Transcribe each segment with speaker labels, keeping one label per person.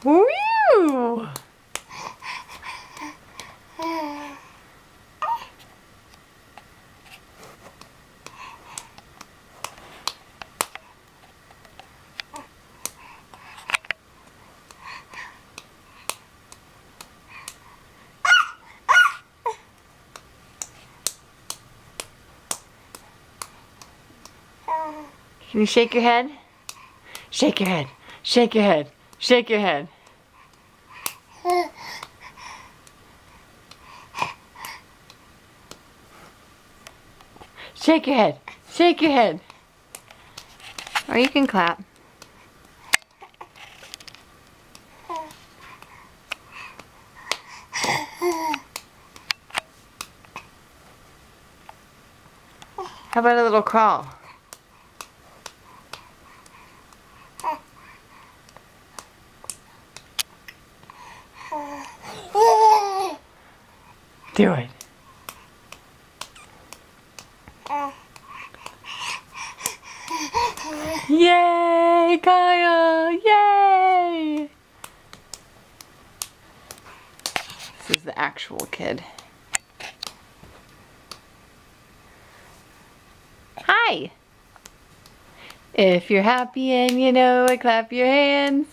Speaker 1: Woo! Can you shake your head? Shake your head. Shake your head. Shake your head. Shake your head. Shake your head. Or you can clap. How about a little crawl? Do it. Yay, Kyle! Yay! This is the actual kid. Hi! If you're happy and you know it, clap your hands.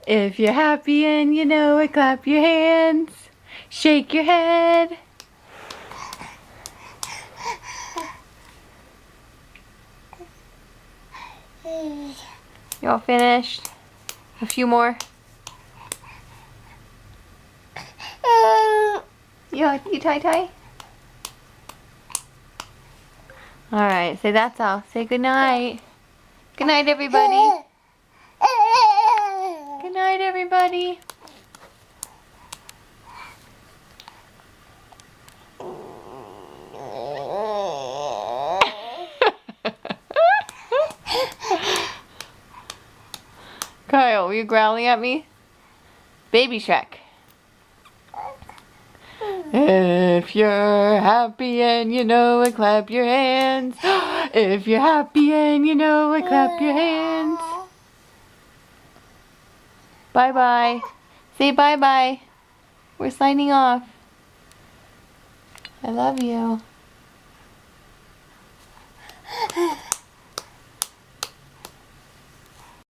Speaker 1: If you're happy and you know it, clap your hands. Shake your head. You all finished? A few more? You tie? Alright, say that's all. Say good night. Good night, everybody. Good night, everybody. Kyle, were you growling at me? Baby Shrek. If you're happy and you know it, clap your hands. If you're happy and you know it, clap your hands. Bye-bye. Say bye-bye. We're signing off. I love you.